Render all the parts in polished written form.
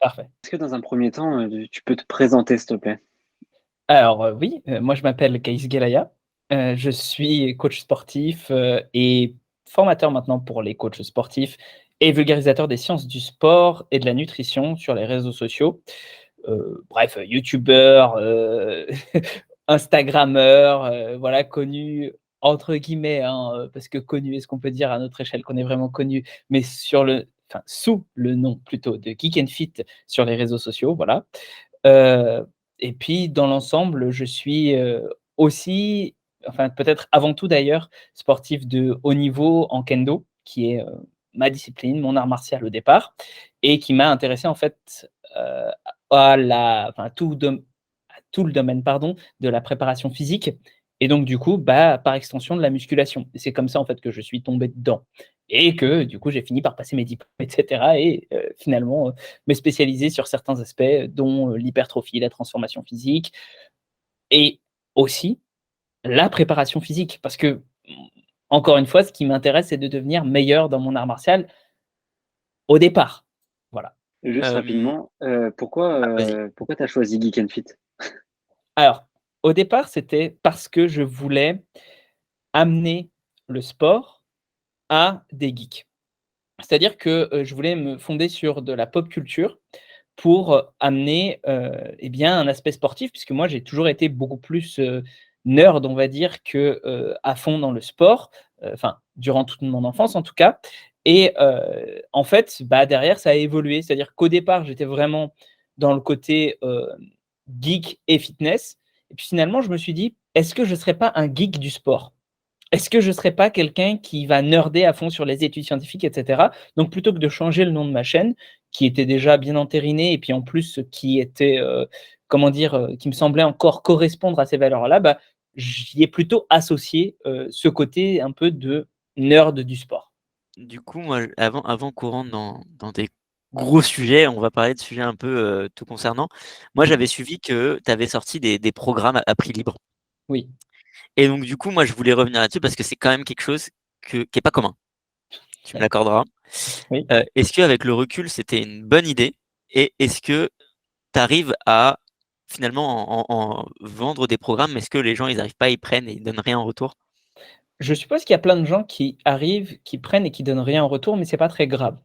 Parfait. Est-ce que dans un premier temps, tu peux te présenter, s'il te plaît? Alors, oui, moi je m'appelle Kaïs Guelaya, je suis coach sportif, et formateur maintenant pour les coachs sportifs et vulgarisateur des sciences du sport et de la nutrition sur les réseaux sociaux. Bref, youtubeur, instagrammeur, voilà, connu entre guillemets, hein, parce que connu, est-ce qu'on peut dire à notre échelle qu'on est vraiment connu? Mais sous le nom plutôt de Geek and Fit sur les réseaux sociaux, voilà. Heu et puis dans l'ensemble, je suis, aussi, enfin peut-être avant tout d'ailleurs, sportif de haut niveau en kendo, qui est, ma discipline, mon art martial au départ et qui m'a intéressé en fait, à la enfin à tout le domaine, pardon, de la préparation physique et donc du coup, bah, par extension de la musculation et c'est comme ça en fait que je suis tombé dedans et que du coup j'ai fini par passer mes diplômes et cetera et finalement, me spécialiser sur certains aspects, dont l'hypertrophie, la transformation physique et aussi la préparation physique. Parce que, encore une fois, ce qui m'intéresse, c'est de devenir meilleur dans mon art martial au départ. Voilà. Juste Hem, rapidement, pourquoi, Vas-y. tu as choisi Geek and Fit? Alors, au départ, c'était parce que je voulais amener le sport à des geeks. C'est-à-dire que, je voulais me fonder sur de la pop culture pour, amener, et bien, un aspect sportif puisque moi j'ai toujours été beaucoup plus, nerd on va dire que, à fond dans le sport, enfin durant toute mon enfance en tout cas et en fait, bah, derrière ça a évolué. C'est-à-dire qu'au départ j'étais vraiment dans le côté, geek et fitness et puis finalement je me suis dit: «Est-ce que je ne serais pas un geek du sport?» Est-ce que je ne serais pas quelqu'un qui va nerder à fond sur les études scientifiques et cetera? Donc plutôt que de changer le nom de ma chaîne, qui était déjà bien entériné et puis en plus qui était, comment dire? Qui me semblait encore correspondre à ces valeurs-là, bah, j'y ai plutôt associé, ce côté un peu de nerd du sport. Du coup, moi, avant qu'on rentre dans des gros sujets, on va parler de sujets un peu, tout concernant. Moi, Mmh. j'avais suivi que tu avais sorti des programmes à prix libre Oui, et donc du coup, moi, je voulais revenir là-dessus parce que c'est quand même quelque chose qui est pas commun, tu me ouais, l'accorderas. oui. Est-ce qu'avec le recul, c'était une bonne idée? Et est-ce que tu arrives à finalement en vendre des programmes? Est-ce que les gens, ils arrivent pas, ils prennent et ils donnent rien en retour? Je suppose qu'il y a plein de gens qui arrivent, qui prennent et qui donnent rien en retour, mais c'est pas très grave.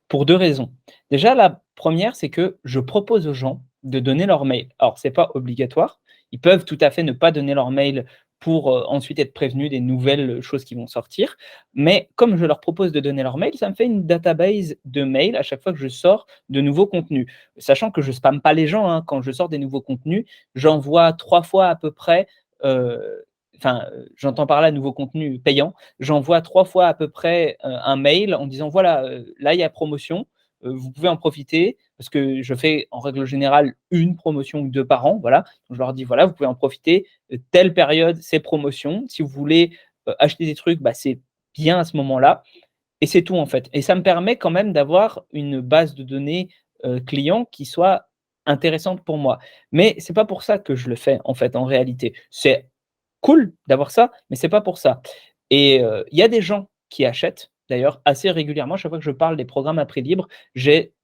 Pour 2 raisons. Déjà, la première, c'est que je propose aux gens de donner leur mail. Alors, c'est pas obligatoire. Ils peuvent tout à fait ne pas donner leur mail pour, ensuite être prévenus des nouvelles choses qui vont sortir. Mais comme je leur propose de donner leur mail, ça me fait une database de mails à chaque fois que je sors de nouveaux contenus. Sachant que je spamme pas les gens, hein. Quand je sors des nouveaux contenus, j'envoie 3 fois à peu près, enfin, j'entends par là nouveau contenu payant, j'envoie 3 fois à peu près, un mail en disant: «Voilà, là, il y a promotion, vous pouvez en profiter». Parce que je fais en règle générale une promotion ou 2 par an, voilà. Donc je leur dis: «Voilà, vous pouvez en profiter, telle période, c'est promotion. Si vous voulez, acheter des trucs, bah, c'est bien à ce moment-là» et c'est tout, en fait et ça me permet quand même d'avoir une base de données, clients qui soit intéressante pour moi. Mais c'est pas pour ça que je le fais, en fait, en réalité. C'est cool d'avoir ça, mais c'est pas pour ça et il y a des gens qui achètent d'ailleurs assez régulièrement. Chaque fois que je parle des programmes à prix libre, j'ai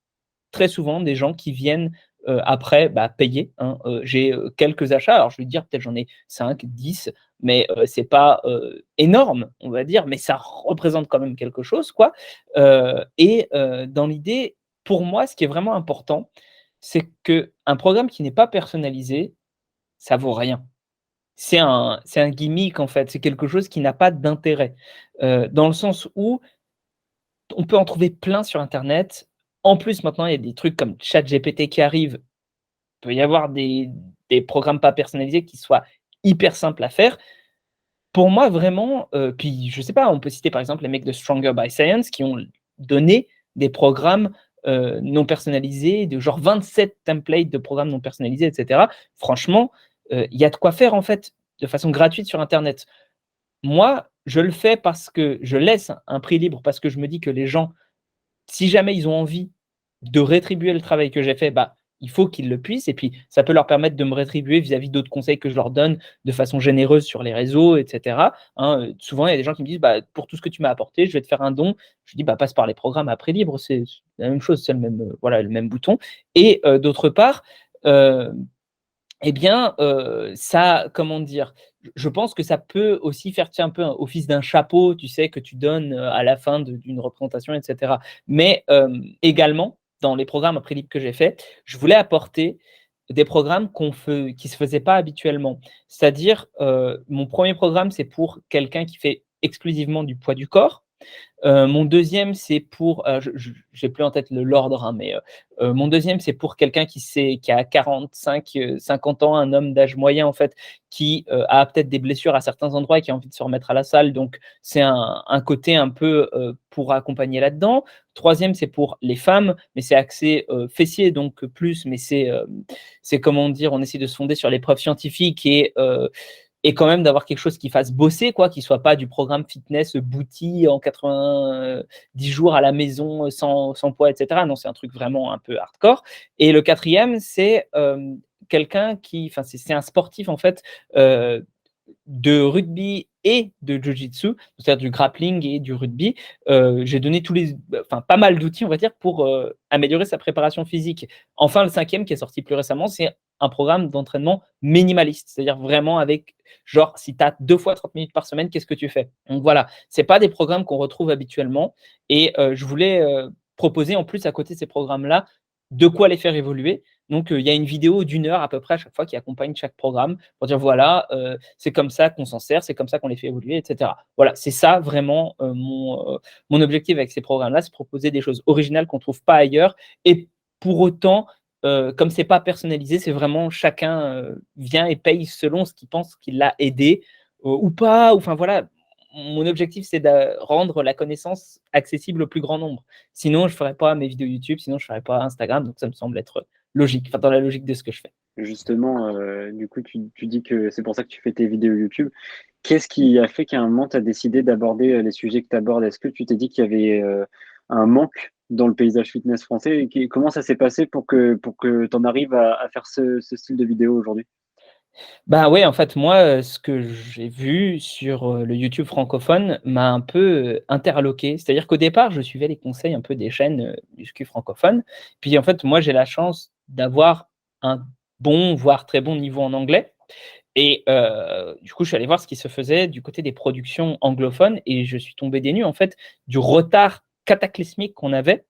très souvent des gens qui viennent, après, bah, payer, hein. J'ai, quelques achats, alors je vais te dire peut-être j'en ai 5, 10, mais c'est pas, énorme, on va dire, mais ça représente quand même quelque chose, quoi, et dans l'idée, pour moi, ce qui est vraiment important, c'est qu'un programme qui n'est pas personnalisé, ça vaut rien. C'est un gimmick en fait, c'est quelque chose qui n'a pas d'intérêt, dans le sens où on peut en trouver plein sur internet. En plus, maintenant, il y a des trucs comme ChatGPT qui arrivent. Il peut y avoir des programmes pas personnalisés qui soient hyper simples à faire. Pour moi, vraiment, puis je sais pas, on peut citer par exemple les mecs de Stronger by Science qui ont donné des programmes, non personnalisés, de genre 27 templates de programmes non personnalisés et cetera. Franchement, il y a de quoi faire en fait, de façon gratuite sur internet. Moi, je le fais parce que je laisse un prix libre, parce que je me dis que les gens, si jamais ils ont envie de rétribuer le travail que j'ai fait, bah, il faut qu'ils le puissent et puis ça peut leur permettre de me rétribuer vis-à-vis d'autres conseils que je leur donne de façon généreuse sur les réseaux et cetera, hein. Souvent, il y a des gens qui me disent: «Bah, pour tout ce que tu m'as apporté, je vais te faire un don». Je dis: «Bah, passe par les programmes à prix libre, c'est la même chose, c'est le même, voilà, le même bouton» et d'autre part, heu eh bien, ça, comment dire? Je pense que ça peut aussi faire, tu sais, un peu un office d'un chapeau, tu sais, que tu donnes, à la fin d'une représentation et cetera. Mais, également, dans les programmes à prix libre que j'ai faits, je voulais apporter des programmes qui se faisaient pas habituellement. C'est-à-dire, mon premier programme, c'est pour quelqu'un qui fait exclusivement du poids du corps. Mon deuxième, c'est pour, je j'ai plus en tête l'ordre, hein, mais, mon deuxième, c'est pour quelqu'un qui a 45, 50 ans, un homme d'âge moyen, en fait, qui, a peut-être des blessures à certains endroits et qui a envie de se remettre à la salle. Donc c'est un côté un peu, pour accompagner là-dedans. Troisième, c'est pour les femmes, mais c'est axé, fessiers, donc plus, mais c'est comment dire? On essaie de se fonder sur les preuves scientifiques et quand même d'avoir quelque chose qui fasse bosser, quoi, qui soit pas du programme fitness bouti en 90 jours à la maison, sans poids, et cetera. Non, c'est un truc vraiment un peu hardcore. Et le quatrième, c'est quelqu'un qui, enfin, c'est un sportif en fait, de rugby et de jiu-jitsu, c'est-à-dire du grappling et du rugby. J'ai donné enfin, pas mal d'outils, on va dire, pour améliorer sa préparation physique. Enfin, le cinquième, qui est sorti plus récemment, c'est un programme d'entraînement minimaliste, c'est-à-dire vraiment avec, genre, si tu as 2 fois 30 minutes par semaine, qu'est-ce que tu fais? Donc voilà, c'est pas des programmes qu'on retrouve habituellement et je voulais proposer en plus à côté de ces programmes-là, de quoi les faire évoluer. Donc il y a une vidéo d'1 heure à peu près à chaque fois qui accompagne chaque programme pour dire voilà, c'est comme ça qu'on s'en sert, c'est comme ça qu'on les fait évoluer, et cetera. Voilà, c'est ça vraiment, mon objectif avec ces programmes-là, c'est proposer des choses originales qu'on ne trouve pas ailleurs et pour autant, comme c'est pas personnalisé, c'est vraiment chacun, vient et paye selon ce qu'il pense qui l'a aidé, ou pas, ou enfin voilà. Mon objectif, c'est de rendre la connaissance accessible au plus grand nombre. Sinon, je ne ferais pas mes vidéos YouTube, sinon je ne ferais pas Instagram, donc ça me semble être logique, enfin dans la logique de ce que je fais. Justement, du coup, tu dis que c'est pour ça que tu fais tes vidéos YouTube. Qu'est-ce qui a fait qu'à un moment, tu as décidé d'aborder les sujets que tu abordes? Est-ce que tu t'es dit qu'il y avait un manque dans le paysage fitness français? Comment ça s'est passé pour que tu en arrives à faire ce style de vidéo aujourd'hui? Bah, ouais, en fait, moi, ce que j'ai vu sur, le YouTube francophone m'a un peu, interloqué. C'est-à-dire qu'au départ, je suivais les conseils un peu des chaînes, muscu francophones. Puis, en fait, moi, j'ai la chance d'avoir un bon, voire très bon niveau en anglais et du coup, je suis allé voir ce qui se faisait du côté des productions anglophones et je suis tombé des nues, en fait, du retard cataclysmique qu'on avait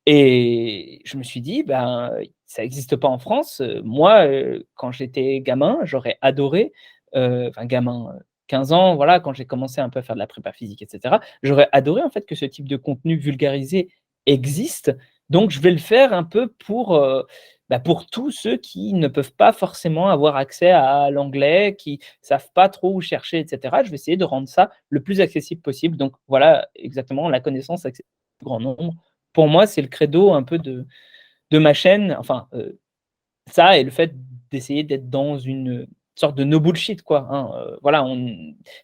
et je me suis dit: «Ben, ça existe pas en France». Moi, quand j'étais gamin, j'aurais adoré, enfin gamin, 15 ans, voilà, quand j'ai commencé un peu à faire de la prépa physique et cetera, j'aurais adoré en fait que ce type de contenu vulgarisé existe. Donc je vais le faire un peu pour tous ceux qui ne peuvent pas forcément avoir accès à l'anglais, qui savent pas trop où chercher et cetera. Je vais essayer de rendre ça le plus accessible possible. Donc voilà, exactement, la connaissance accessible au plus grand nombre. Pour moi, c'est le credo un peu de ma chaîne, enfin, ça et le fait d'essayer d'être dans une sorte de no bullshit quoi, hein, voilà,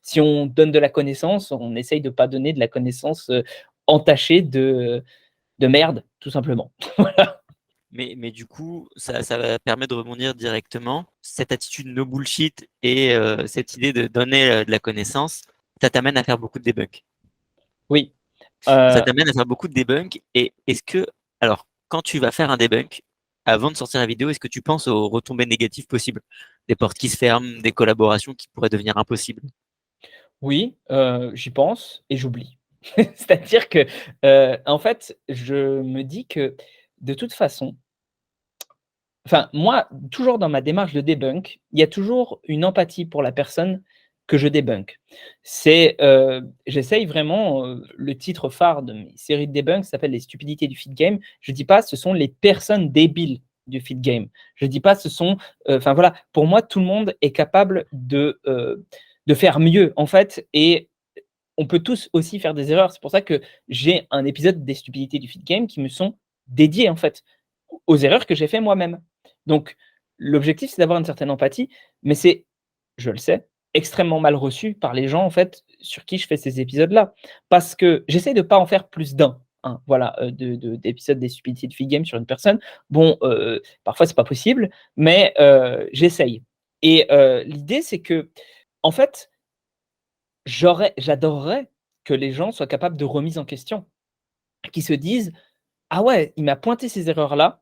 si on donne de la connaissance, on essaye de pas donner de la connaissance, entachée de merde, tout simplement. Mais du coup, ça va permettre de rebondir directement. Cette attitude no bullshit et cette idée de donner de la connaissance, ça t'amène à faire beaucoup de debunk. Oui, Ça heu, t'amène à faire beaucoup de debunk. Et est-ce que, alors, quand tu vas faire un debunk, avant de sortir la vidéo, est-ce que tu penses aux retombées négatives possibles? Des portes qui se ferment, des collaborations qui pourraient devenir impossibles? oui, j'y pense et j'oublie. C'est-à-dire que, en fait, je me dis que de toute façon, enfin, moi, toujours dans ma démarche de debunk, il y a toujours une empathie pour la personne que je débunk. J'essaye vraiment, le titre phare de mes séries de debunk s'appelle «Les stupidités du feed game». Je dis pas: «Ce sont les personnes débiles du feed game». Je dis pas: «Ce sont», enfin voilà, pour moi, tout le monde est capable de faire mieux, en fait et on peut tous aussi faire des erreurs. C'est pour ça que j'ai un épisode des stupidités du feed game qui me sont dédiés, en fait, aux erreurs que j'ai fait moi-même. Donc l'objectif, c'est d'avoir une certaine empathie, mais c'est, je le sais, extrêmement mal reçu par les gens, en fait, sur qui je fais ces épisodes-là. Parce que j'essaie de pas en faire plus d'un. hein, voilà, d'épisodes des Stupid Fig Games sur une personne. Bon, parfois, c'est pas possible, mais j'essaye. Et l'idée, c'est que, en fait, j'adorerais que les gens soient capables de remise en question, qu'ils se disent: «Ah ouais, il m'a pointé ces erreurs-là,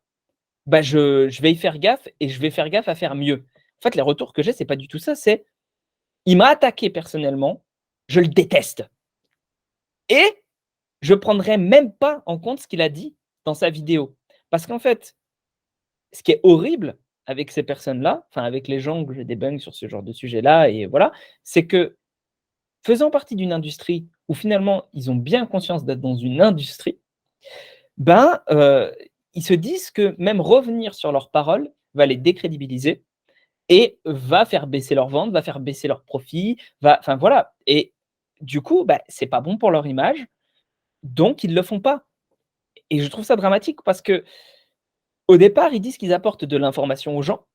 bah, je vais y faire gaffe et je vais faire gaffe à faire mieux». En fait, les retours que j'ai, c'est pas du tout ça, c'est: «Il m'a attaqué personnellement, je le déteste et je prendrai même pas en compte ce qu'il a dit dans sa vidéo». Parce qu'en fait, ce qui est horrible avec ces personnes-là, enfin avec les gens que je débunk sur ce genre de sujet-là et voilà, c'est que faisant partie d'une industrie où finalement ils ont bien conscience d'être dans une industrie, ben, ils se disent que même revenir sur leurs paroles va les décrédibiliser et va faire baisser leurs ventes, va faire baisser leurs profits, va enfin voilà et du coup, bah, c'est pas bon pour leur image, donc ils le font pas et je trouve ça dramatique parce qu'au départ, ils disent qu'ils apportent de l'information aux gens,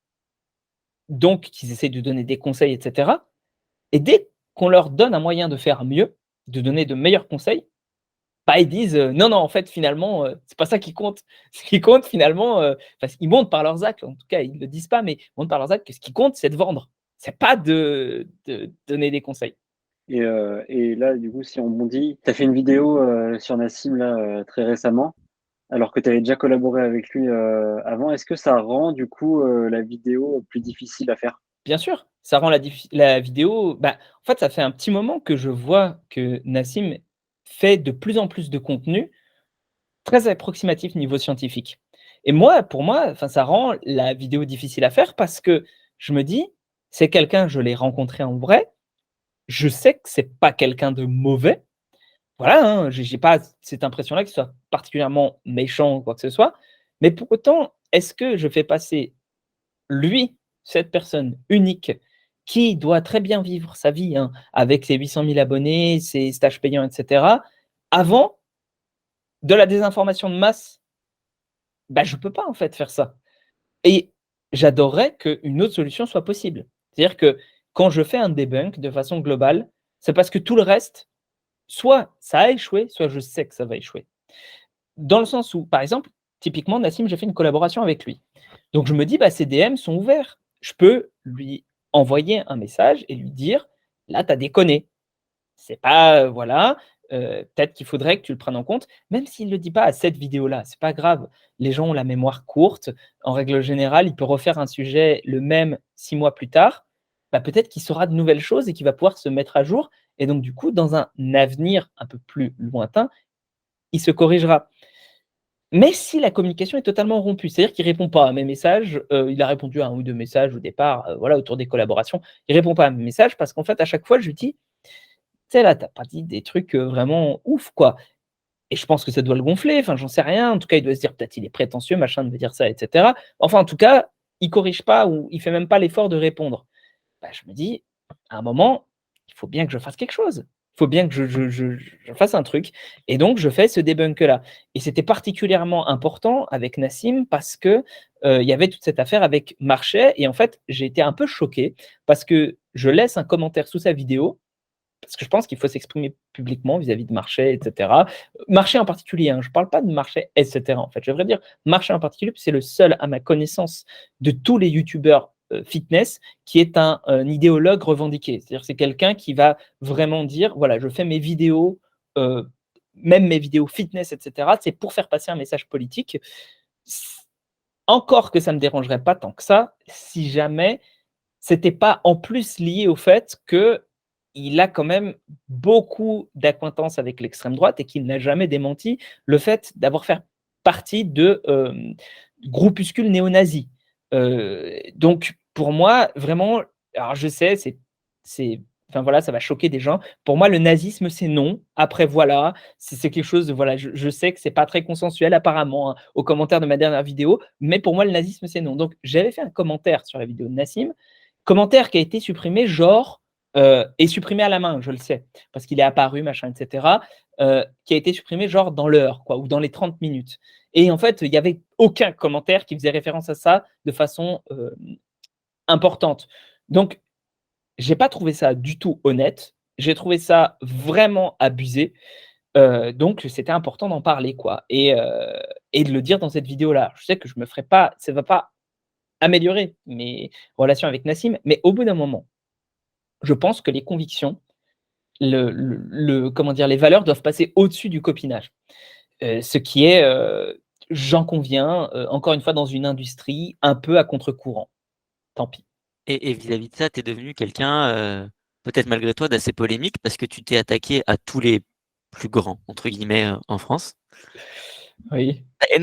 donc qu'ils essaient de donner des conseils et cetera et dès qu'on leur donne un moyen de faire mieux, de donner de meilleurs conseils, bah, ils disent, «Non, non, en fait, finalement, c'est pas ça qui compte. Ce qui compte finalement, enfin, ils montrent par leurs actes, en tout cas, ils le disent pas, mais ils montrent par leurs actes que ce qui compte, c'est de vendre. C'est pas de donner des conseils». Et là, du coup, si on rebondit, tu as fait une vidéo, sur Nassim là, très récemment, alors que tu avais déjà collaboré avec lui, avant. Est-ce que ça rend du coup, la vidéo plus difficile à faire? Bien sûr, ça rend la vidéo bah, en fait, ça fait un petit moment que je vois que Nassim fait de plus en plus de contenu très approximatif niveau scientifique et moi, pour moi, enfin, ça rend la vidéo difficile à faire parce que je me dis: «C'est quelqu'un, je l'ai rencontré en vrai, je sais que c'est pas quelqu'un de mauvais». Voilà, hein, j'ai pas cette impression-là qu'il soit particulièrement méchant ou quoi que ce soit, mais pour autant, est-ce que je fais passer lui, cette personne unique qui doit très bien vivre sa vie, hein, avec ses 800 000 abonnés, ses stages payants et cetera, avant de la désinformation de masse? Bah, je peux pas en fait faire ça et j'adorerais qu'une autre solution soit possible. C'est-à-dire que quand je fais un debunk de façon globale, c'est parce que tout le reste, soit ça a échoué, soit je sais que ça va échouer. Dans le sens où, par exemple, typiquement Nassim, j'ai fait une collaboration avec lui. Donc je me dis: «Bah, ses DM sont ouverts». Je peux lui envoyer un message et lui dire: «Là, tu as déconné. C'est pas, voilà, peut-être qu'il faudrait que tu le prennes en compte». Même s'il le dit pas à cette vidéo-là, c'est pas grave. Les gens ont la mémoire courte. En règle générale, il peut refaire un sujet le même 6 mois plus tard. Bah, peut-être qu'il saura de nouvelles choses et qu'il va pouvoir se mettre à jour et donc du coup, dans un avenir un peu plus lointain, il se corrigera. Mais si la communication est totalement rompue, c'est-à-dire qu'il répond pas à mes messages, il a répondu à 1 ou 2 messages au départ, voilà, autour des collaborations. Il répond pas à mes messages parce qu'en fait, à chaque fois, je lui dis: «Tu sais, là, tu as pas dit des trucs, vraiment ouf, quoi» et je pense que ça doit le gonfler, enfin, j'en sais rien. En tout cas, il doit se dire: «Peut-être il est prétentieux, machin, de me dire ça» et cetera. Enfin, en tout cas, il corrige pas ou il fait même pas l'effort de répondre. Bah, je me dis: «À un moment, il faut bien que je fasse quelque chose. Il faut bien que je fasse un truc» et donc je fais ce debunk-là et c'était particulièrement important avec Nassim parce que, il y avait toute cette affaire avec Marchais et en fait, j'ai été un peu choqué parce que je laisse un commentaire sous sa vidéo, parce que je pense qu'il faut s'exprimer publiquement vis-à-vis de Marchais et cetera. Marchais en particulier, hein, je ne parle pas de Marchais et cetera, en fait. Je devrais dire Marchais en particulier, puis c'est le seul, à ma connaissance, de tous les youtubeurs, fitness qui est un idéologue revendiqué. C'est-à-dire c'est quelqu'un qui va vraiment dire: «Voilà, je fais mes vidéos, heu, même mes vidéos fitness et cetera, c'est pour faire passer un message politique». S Encore que ça ne me dérangerait pas tant que ça, si jamais c'était pas en plus lié au fait qu'il a quand même beaucoup d'acquaintances avec l'extrême droite et qu'il n'a jamais démenti le fait d'avoir fait partie de, groupuscules néo-nazis. Donc pour moi, vraiment, alors je sais, c'est enfin voilà, ça va choquer des gens. Pour moi, le nazisme, c'est non. Après voilà, c'est quelque chose de voilà, je sais que c'est pas très consensuel apparemment, hein, aux commentaires de ma dernière vidéo, mais pour moi, le nazisme, c'est non. Donc j'avais fait un commentaire sur la vidéo de Nassim. Commentaire qui a été supprimé genre, et supprimé à la main, je le sais, parce qu'il est apparu machin et cetera, qui a été supprimé genre dans l'heure quoi ou dans les 30 minutes et en fait, il y avait aucun commentaire qui faisait référence à ça de façon, importante. Donc j'ai pas trouvé ça du tout honnête, j'ai trouvé ça vraiment abusé Donc c'était important d'en parler, quoi et de le dire dans cette vidéo-là. Je sais que je me ferai pas ça va pas améliorer mes relations avec Nassim, mais au bout d'un moment, je pense que les convictions, comment dire? Les valeurs doivent passer au-dessus du copinage. Ce qui est, j'en conviens, encore une fois dans une industrie un peu à contre-courant. Tant pis. Et vis-à-vis de ça, tu es devenu quelqu'un, peut-être malgré toi, d'assez polémique parce que tu t'es attaqué à tous les «plus grands» entre guillemets, en France. Oui, Et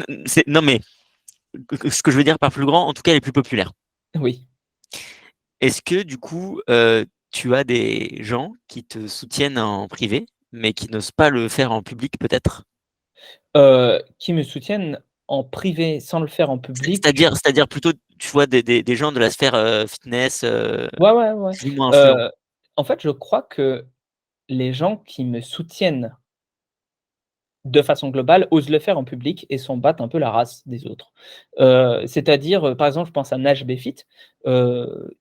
non mais ce que je veux dire par plus grand, en tout cas les plus populaires. oui. Est-ce que du coup, tu as des gens qui te soutiennent en privé, mais qui n'osent pas le faire en public peut-être? Qui me soutiennent en privé sans le faire en public. C'est-à-dire plutôt, tu vois, des gens de la sphère, fitness, Ouais, ouais, ouais. plus ou moins influents? En fait, je crois que les gens qui me soutiennent de façon globale osent le faire en public et s'en battent un peu la race des autres. C'est-à-dire, par exemple, je pense à Nash Befit, heu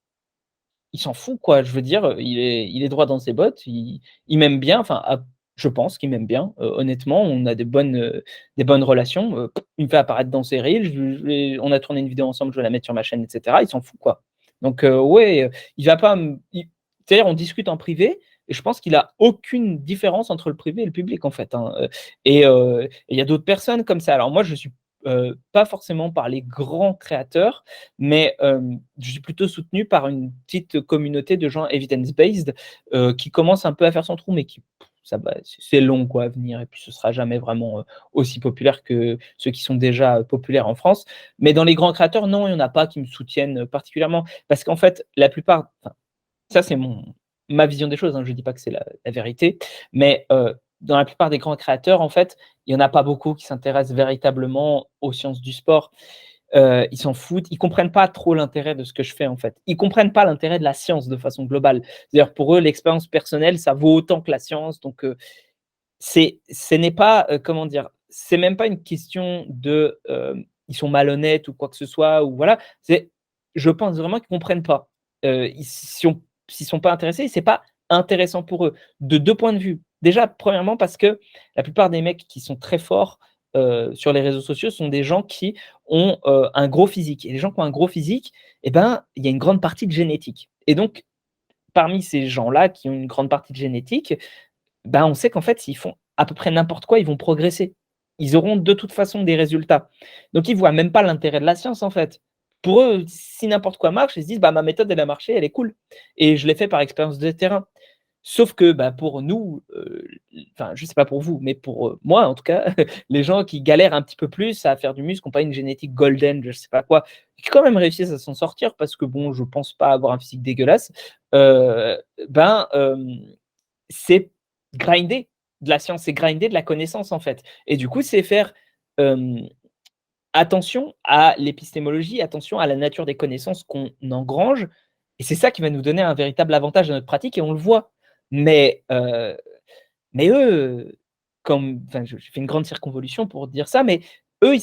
il s'en fout quoi, je veux dire, il est droit dans ses bottes, il m'aime bien, enfin, je pense qu'il m'aime bien, honnêtement, on a des bonnes relations, il me fait apparaître dans ses reels, on a tourné une vidéo ensemble, je vais la mettre sur ma chaîne et cetera, il s'en fout quoi. Donc ouais, il va pas me il c'est-à-dire on discute en privé et je pense qu'il a aucune différence entre le privé et le public en fait, hein, et il y a d'autres personnes comme ça. Alors moi je suis, pas forcément par les grands créateurs, mais je suis plutôt soutenu par une petite communauté de gens evidence-based, qui commence un peu à faire son trou, mais qui ça va, c'est long quoi à venir et puis ce sera jamais vraiment, aussi populaire que ceux qui sont déjà, populaires en France. Mais dans les grands créateurs, non, il y en a pas qui me soutiennent, particulièrement. Parce qu'en fait, la plupart enfin, ça c'est ma vision des choses, hein, je dis pas que c'est la vérité, mais dans la plupart des grands créateurs, en fait, il y en a pas beaucoup qui s'intéressent véritablement aux sciences du sport. Ils s'en foutent, ils comprennent pas trop l'intérêt de ce que je fais, en fait. Ils comprennent pas l'intérêt de la science de façon globale. C'est-à-dire pour eux, l'expérience personnelle, ça vaut autant que la science, donc ce n'est pas, comment dire? C'est même pas une question de, ils sont malhonnêtes ou quoi que ce soit ou voilà. C'est je pense vraiment qu'ils comprennent pas. S'ils sont pas intéressés, c'est pas intéressant pour eux. De 2 points de vue. Déjà, premièrement parce que la plupart des mecs qui sont très forts, sur les réseaux sociaux sont des gens qui ont, un gros physique et les gens qui ont un gros physique et ben, il y a une grande partie de génétique et donc parmi ces gens-là qui ont une grande partie de génétique, ben, on sait qu'en fait, s'ils font à peu près n'importe quoi, ils vont progresser. Ils auront de toute façon des résultats. Donc ils voient même pas l'intérêt de la science, en fait. Pour eux, si n'importe quoi marche, ils se disent: «Bah, ma méthode, elle a marché, elle est cool et je l'ai fait par expérience de terrain». Sauf que, bah, pour nous, enfin, je sais pas pour vous, mais pour, moi en tout cas, les gens qui galèrent un petit peu plus à faire du muscle, qui ont pas une génétique golden, je sais pas quoi, qui quand même réussissent à s'en sortir parce que bon, je pense pas avoir un physique dégueulasse, heu, ben, c'est grinder de la science, c'est grinder de la connaissance, en fait et du coup, c'est faire, hem, attention à l'épistémologie, attention à la nature des connaissances qu'on engrange et c'est ça qui va nous donner un véritable avantage dans notre pratique et on le voit. Mais eux, comme enfin, je fais une grande circonvolution pour dire ça, mais eux,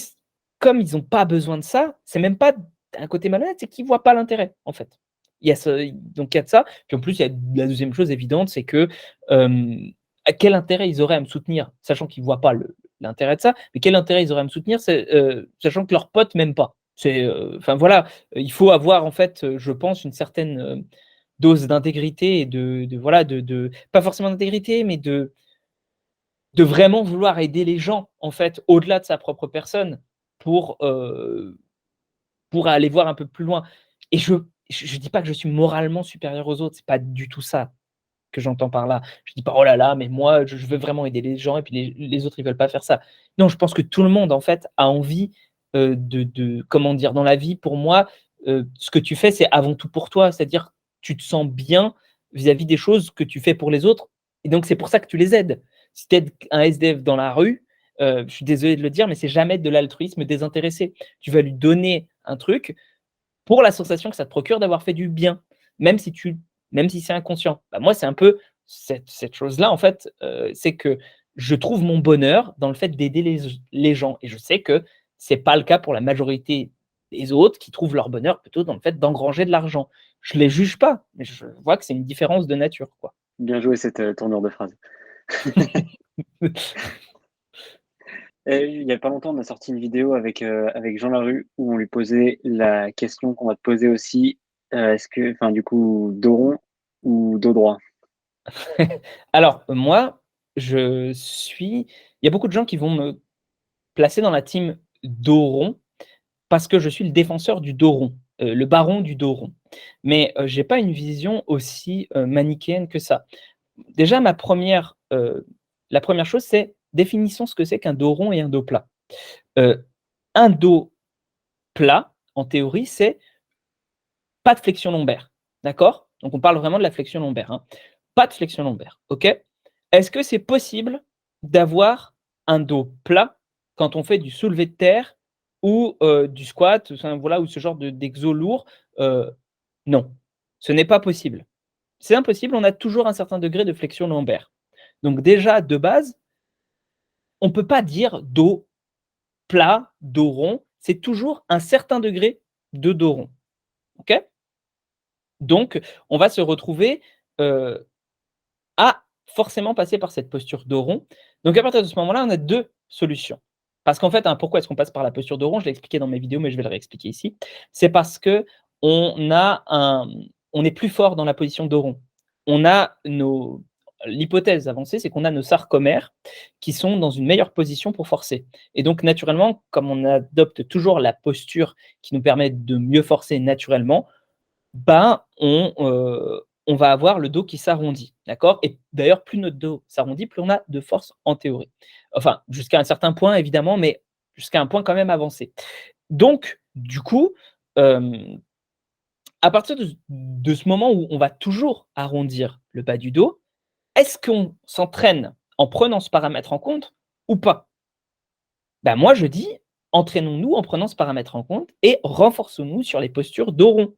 comme ils ont pas besoin de ça, c'est même pas un côté malhonnête, c'est qu'ils voient pas l'intérêt, en fait. Il y a ce donc il y a de ça, puis en plus, il y a la deuxième chose évidente, c'est que, quel intérêt ils auraient à me soutenir, sachant qu'ils voient pas l'intérêt de ça, mais quel intérêt ils auraient à me soutenir, c'est, sachant que leurs potes m'aiment pas? C'est, enfin voilà, il faut avoir en fait, je pense une certaine, dose d'intégrité et de voilà, de pas forcément d'intégrité, mais de vraiment vouloir aider les gens, en fait, au-delà de sa propre personne pour, pour aller voir un peu plus loin et je dis pas que je suis moralement supérieur aux autres, c'est pas du tout ça que j'entends par là. Je dis pas: «Oh là là, mais moi, je veux vraiment aider les gens et puis les autres, ils veulent pas faire ça». Non, je pense que tout le monde, en fait, a envie, de comment dire? Dans la vie, pour moi, ce que tu fais, c'est avant tout pour toi. C'est-à-dire, tu te sens bien vis-à-vis des choses que tu fais pour les autres et donc c'est pour ça que tu les aides. Si tu aides un SDF dans la rue, je suis désolé de le dire, mais c'est jamais de l'altruisme désintéressé. Tu vas lui donner un truc pour la sensation que ça te procure d'avoir fait du bien, même si tu même si c'est inconscient. Bah, moi, c'est un peu cette chose-là, en fait, c'est que je trouve mon bonheur dans le fait d'aider les gens et je sais que c'est pas le cas pour la majorité des autres qui trouvent leur bonheur plutôt dans le fait d'engranger de l'argent. Je les juge pas, mais je vois que c'est une différence de nature, quoi. Bien joué cette, tournure de phrase. Et il y a pas longtemps, on a sorti une vidéo avec Jean Larue où on lui posait la question qu'on va te poser aussi. Est-ce que, enfin, du coup, dos rond ou dos droit? Alors, moi, il y a beaucoup de gens qui vont me placer dans la team dos rond parce que je suis le défenseur du dos rond, le baron du dos rond. Mais, j'ai pas une vision aussi, manichéenne que ça. Déjà la première chose, c'est définissons ce que c'est qu'un dos rond et un dos plat. Un dos plat, en théorie, c'est pas de flexion lombaire, d'accord? Donc on parle vraiment de la flexion lombaire, hein. Pas de flexion lombaire, OK? Est-ce que c'est possible d'avoir un dos plat quand on fait du soulevé de terre ou, du squat, enfin voilà, ou ce genre d'exo lourd? Heu, non, ce n'est pas possible. C'est impossible, on a toujours un certain degré de flexion lombaire. Donc déjà, de base, on ne peut pas dire dos plat, dos rond, c'est toujours un certain degré de dos rond, OK? Donc on va se retrouver, heu, à forcément passer par cette posture dos rond. Donc à partir de ce moment-là, on a 2 solutions. Parce qu'en fait, hein, pourquoi est-ce qu'on passe par la posture dos rond? Je l'ai expliqué dans mes vidéos, mais je vais le réexpliquer ici. C'est parce qu'on a on est plus fort dans la position dos rond. On a nos L'hypothèse avancée, c'est qu'on a nos sarcomères qui sont dans une meilleure position pour forcer. Et donc naturellement, comme on adopte toujours la posture qui nous permet de mieux forcer naturellement, ben, on va avoir le dos qui s'arrondit, d'accord? Et d'ailleurs, plus notre dos s'arrondit, plus on a de force en théorie. Enfin, jusqu'à un certain point évidemment, mais jusqu'à un point quand même avancé. Donc, du coup, hem, à partir de ce moment où on va toujours arrondir le bas du dos, est-ce qu'on s'entraîne en prenant ce paramètre en compte ou pas? Ben moi je dis: «Entraînons-nous en prenant ce paramètre en compte et renforçons-nous sur les postures dos rond».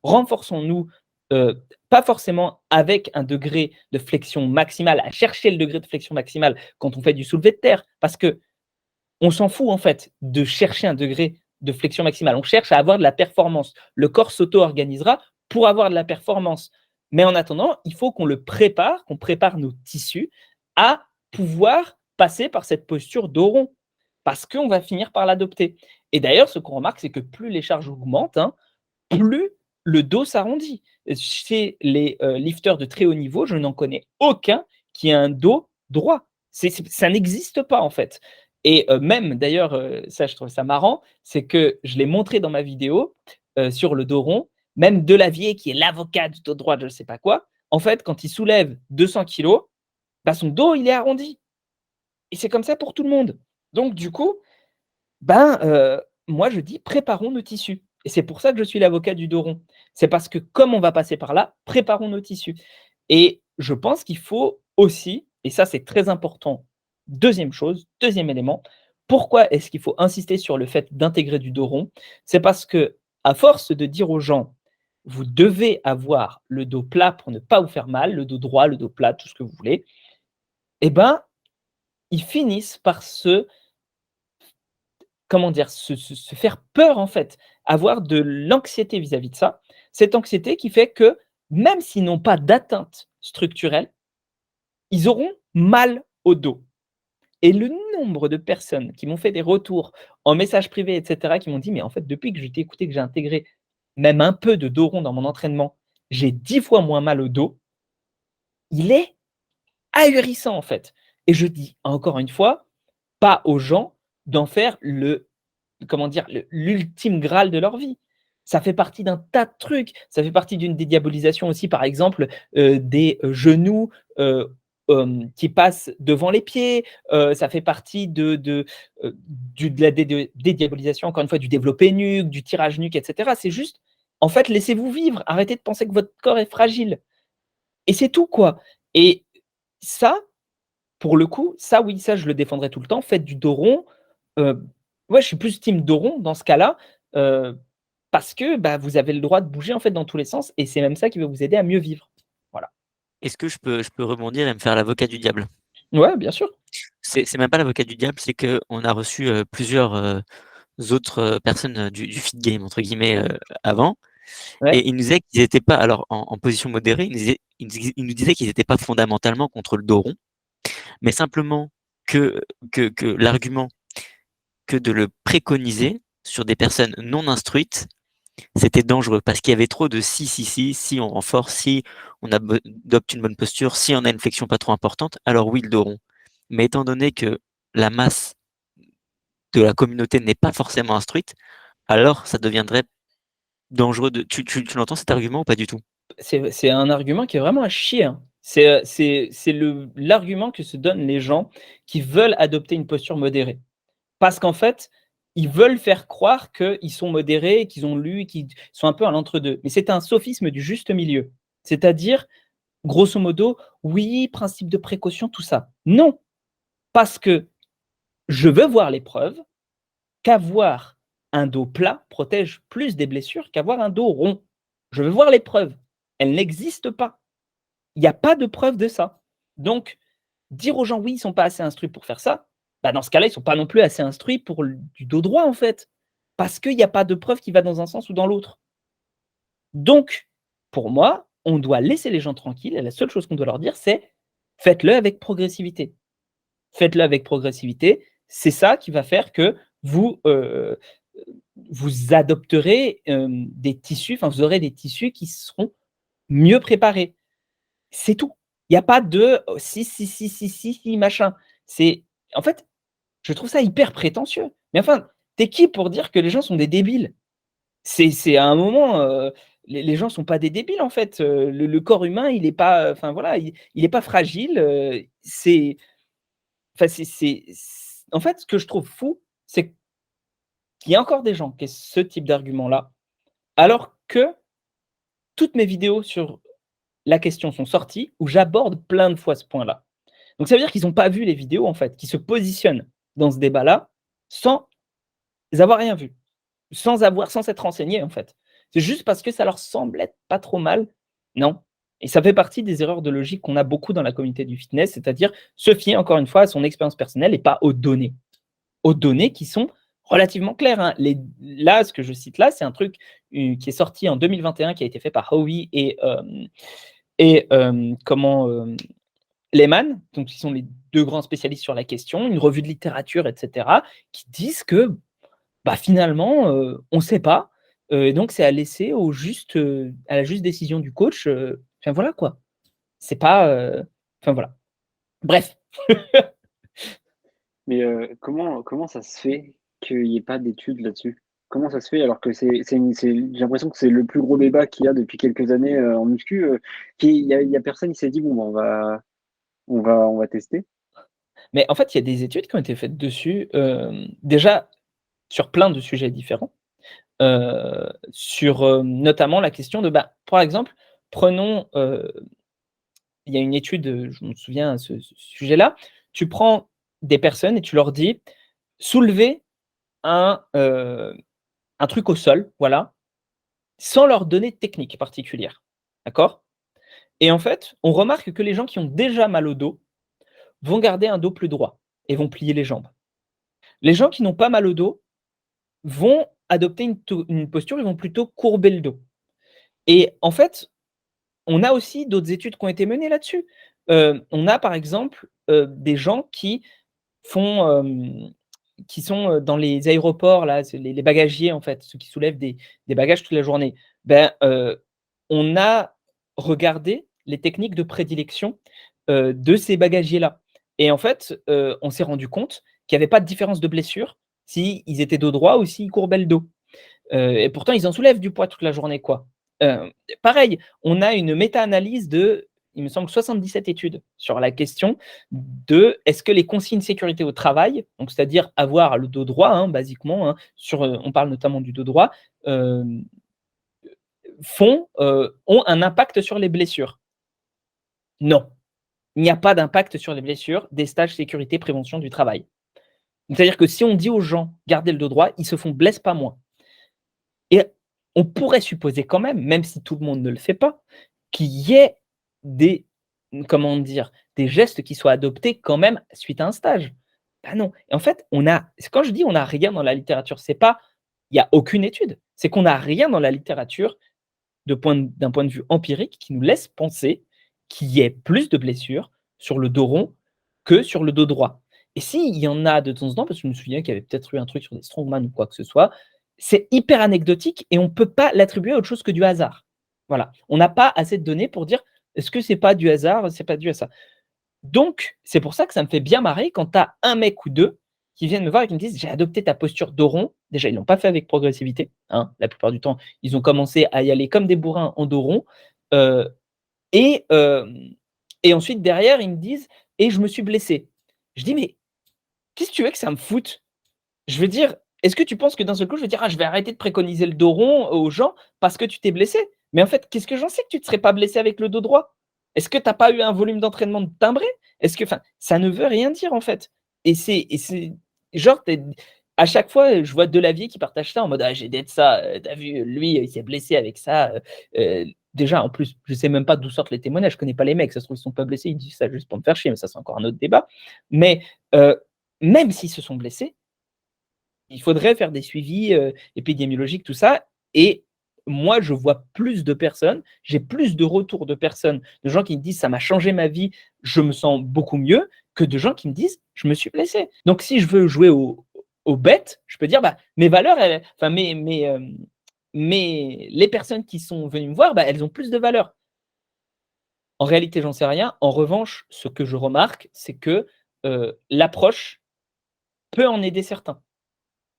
Renforçons-nous, pas forcément avec un degré de flexion maximale, à chercher le degré de flexion maximale quand on fait du soulevé de terre, parce qu'on s'en fout en fait de chercher un degré de flexion maximale. On cherche à avoir de la performance. Le corps s'auto-organisera pour avoir de la performance. Mais en attendant, il faut qu'on le prépare, qu'on prépare nos tissus à pouvoir passer par cette posture dos rond, parce qu'on va finir par l'adopter. Et d'ailleurs, ce qu'on remarque, c'est que plus les charges augmentent, hein, plus le dos s'arrondit. Chez les, lifteurs de très haut niveau, je n'en connais aucun qui a un dos droit. Ça n'existe pas, en fait. Et même d'ailleurs, ça je trouve ça marrant, c'est que je l'ai montré dans ma vidéo, sur le dos rond, même Delavier qui est l'avocat du dos droit de je ne sais pas quoi, en fait, quand il soulève 200 kilos, bah, son dos, il est arrondi et c'est comme ça pour tout le monde. Donc du coup, ben, moi je dis: «Préparons nos tissus» et c'est pour ça que je suis l'avocat du dos rond. C'est parce que comme on va passer par là, préparons nos tissus et je pense qu'il faut aussi, et ça c'est très important, deuxième chose, deuxième élément, pourquoi est-ce qu'il faut insister sur le fait d'intégrer du dos rond? C'est parce qu'à force de dire aux gens: «Vous devez avoir le dos plat pour ne pas vous faire mal», le dos droit, le dos plat, tout ce que vous voulez, et ben, ils finissent par comment dire? Se faire peur en fait, avoir de l'anxiété vis-à-vis de ça. Cette anxiété qui fait que, même s'ils n'ont pas d'atteinte structurelle, ils auront mal au dos et le nombre de personnes qui m'ont fait des retours en message privé et cetera, qui m'ont dit: «Mais en fait, depuis que je t'ai écouté, que j'ai intégré même un peu de dos rond dans mon entraînement, j'ai 10 fois moins mal au dos», il est ahurissant en fait et je dis encore une fois, pas aux gens d'en faire comment dire? L'ultime graal de leur vie. Ça fait partie d'un tas de trucs. Ça fait partie d'une dédiabolisation aussi, par exemple, des, genoux, qui passent devant les pieds. Ça fait partie de la dédiabolisation, encore une fois, du développé nuque, du tirage nuque et cetera. C'est juste, en fait, laissez-vous vivre. Arrêtez de penser que votre corps est fragile et c'est tout, quoi. Et ça, pour le coup, ça oui, ça je le défendrai tout le temps. Faites du dos rond, heu, ouais, je suis plus team dos rond dans ce cas-là, heu, parce que, bah, vous avez le droit de bouger en fait dans tous les sens et c'est même ça qui va vous aider à mieux vivre. Voilà. Est-ce que je peux rebondir et me faire l'avocat du diable? Ouais, bien sûr. C'est même pas l'avocat du diable, c'est qu'on a reçu, plusieurs, autres, personnes, du «fit game» entre guillemets, avant Ouais. et ils nous disaient qu'ils étaient pas alors en position modérée, ils nous disaient qu'ils étaient pas fondamentalement contre le dos rond, mais simplement que l'argument que de le préconiser sur des personnes non instruites, c'était dangereux parce qu'il y avait trop de si on renforce, si on adopte une bonne posture, si on a une flexion pas trop importante, alors oui, ils l'auront. Mais étant donné que la masse de la communauté n'est pas forcément instruite, alors ça deviendrait dangereux de... Tu l'entends cet argument ou pas du tout? C'est un argument qui est vraiment à chier, hein. C'est l'argument que se donnent les gens qui veulent adopter une posture modérée. Parce qu'en fait, ils veulent faire croire qu'ils sont modérés, qu'ils ont lu, qu'ils sont un peu à l'entre-deux. Mais c'est un sophisme du juste milieu. C'est-à-dire, grosso modo, oui, principe de précaution, tout ça. Non, parce que je veux voir les preuves qu'avoir un dos plat protège plus des blessures qu'avoir un dos rond. Je veux voir les preuves. Elles n'existent pas. Il n'y a pas de preuve de ça. Donc, dire aux gens, oui, ils ne sont pas assez instruits pour faire ça, bah, dans ce cas-là, ils ne sont pas non plus assez instruits pour du dos droit, en fait. Parce qu'il n'y a pas de preuve qui va dans un sens ou dans l'autre. Donc, pour moi, on doit laisser les gens tranquilles et la seule chose qu'on doit leur dire, c'est faites-le avec progressivité. Faites-le avec progressivité. C'est ça qui va faire que vous adopterez des tissus, enfin, vous aurez des tissus qui seront mieux préparés. C'est tout. Il n'y a pas de si, machin. C'est, en fait, je trouve ça hyper prétentieux. Mais enfin, t'es qui pour dire que les gens sont des débiles? C'est à un moment, les gens sont pas des débiles en fait. Le corps humain, il est pas, enfin voilà, il est pas fragile. C'est, enfin en fait, ce que je trouve fou, c'est qu'il y a encore des gens qui aient ce type d'argument-là, alors que toutes mes vidéos sur la question sont sorties où j'aborde plein de fois ce point-là. Donc ça veut dire qu'ils n'ont pas vu les vidéos en fait, qu'ils se positionnent dans ce débat-là sans avoir rien vu, sans s'être renseignés en fait. C'est juste parce que ça leur semble être pas trop mal. Non. Et ça fait partie des erreurs de logique qu'on a beaucoup dans la communauté du fitness, c'est-à-dire se fier encore une fois à son expérience personnelle et pas aux données. Aux données qui sont relativement claires, hein. Là, ce que je cite là, c'est un truc qui est sorti en 2021, qui a été fait par Howie et Lehman, donc qui sont les deux grands spécialistes sur la question, une revue de littérature, etc., qui disent que bah, finalement, on ne sait pas. Et donc, c'est à laisser à la juste décision du coach. Enfin, voilà quoi. C'est pas. Enfin, voilà. Bref. Mais comment ça se fait qu'il n'y ait pas d'études là-dessus? Comment ça se fait alors que j'ai l'impression que c'est le plus gros débat qu'il y a depuis quelques années en muscu. Il y a personne qui s'est dit bon, bah, on va tester. Mais en fait, il y a des études qui ont été faites dessus, déjà sur plein de sujets différents. Sur notamment la question de, bah, par exemple, prenons, il y a une étude, je me souviens à ce sujet-là, tu prends des personnes et tu leur dis, soulevez un truc au sol, voilà, sans leur donner de technique particulière. D'accord? Et en fait, on remarque que les gens qui ont déjà mal au dos vont garder un dos plus droit et vont plier les jambes. Les gens qui n'ont pas mal au dos vont adopter une posture, ils vont plutôt courber le dos. Et en fait, on a aussi d'autres études qui ont été menées là-dessus. On a par exemple des gens font, qui sont dans les aéroports, là, c'est les bagagiers, en fait, ceux qui soulèvent des bagages toute la journée. Ben, on a regardé les techniques de prédilection de ces bagagiers-là. Et en fait, on s'est rendu compte qu'il n'y avait pas de différence de blessure s'ils étaient dos droit ou s'ils courbaient le dos. Et pourtant, ils en soulèvent du poids toute la journée, quoi. Pareil, on a une méta-analyse de, il me semble, 77 études sur la question de est-ce que les consignes sécurité au travail, donc c'est-à-dire avoir le dos droit, hein, basiquement, hein, on parle notamment du dos droit, ont un impact sur les blessures. Non, il n'y a pas d'impact sur les blessures des stages sécurité prévention du travail. C'est-à-dire que si on dit aux gens gardez le dos droit, ils se font blesse pas moins. Et on pourrait supposer quand même si tout le monde ne le fait pas, qu'il y ait des, comment dire, des gestes qui soient adoptés quand même suite à un stage. Ben non. Et en fait, quand je dis on n'a rien dans la littérature, c'est pas, il n'y a aucune étude, c'est qu'on n'a rien dans la littérature d'un point de vue empirique qui nous laisse penser qu'il y ait plus de blessures sur le dos rond que sur le dos droit. Et s'il y en a de temps en temps, parce que je me souviens qu'il y avait peut-être eu un truc sur des strongman ou quoi que ce soit, c'est hyper anecdotique et on ne peut pas l'attribuer à autre chose que du hasard. Voilà. On n'a pas assez de données pour dire est-ce que c'est pas du hasard, c'est pas dû à ça. Donc, c'est pour ça que ça me fait bien marrer quand tu as un mec ou deux qui viennent me voir et qui me disent j'ai adopté ta posture dos rond. Déjà, ils ne l'ont pas fait avec progressivité. Hein. La plupart du temps, ils ont commencé à y aller comme des bourrins en dos rond. Euh, et, euh, et ensuite, derrière, ils me disent et je me suis blessé. Je dis mais qu'est-ce que tu veux que ça me foute? Je veux dire, est-ce que tu penses que d'un seul coup, je vais dire ah, je vais arrêter de préconiser le dos rond aux gens parce que tu t'es blessé? Mais en fait, qu'est-ce que j'en sais que tu ne te serais pas blessé avec le dos droit? Est-ce que tu n'as pas eu un volume d'entraînement de timbré? Est-ce que, enfin, ça ne veut rien dire en fait. Et c'est genre, à chaque fois, je vois Delavier qui partage ça en mode ah, j'ai d'être ça, t'as vu, lui, il s'est blessé avec ça. Déjà, en plus, je sais même pas d'où sortent les témoignages, je connais pas les mecs, ça se trouve, ils sont pas blessés, ils disent ça juste pour me faire chier, mais ça, c'est encore un autre débat. Mais même s'ils se sont blessés, il faudrait faire des suivis épidémiologiques, tout ça. Et moi, je vois plus de personnes, j'ai plus de retours de personnes, de gens qui me disent ça m'a changé ma vie, je me sens beaucoup mieux, que de gens qui me disent je me suis blessé. Donc, si je veux jouer au bête, je peux dire bah, mes valeurs, enfin, les personnes qui sont venues me voir, bah, elles ont plus de valeur. En réalité, j'en sais rien. En revanche, ce que je remarque, c'est que l'approche peut en aider certains.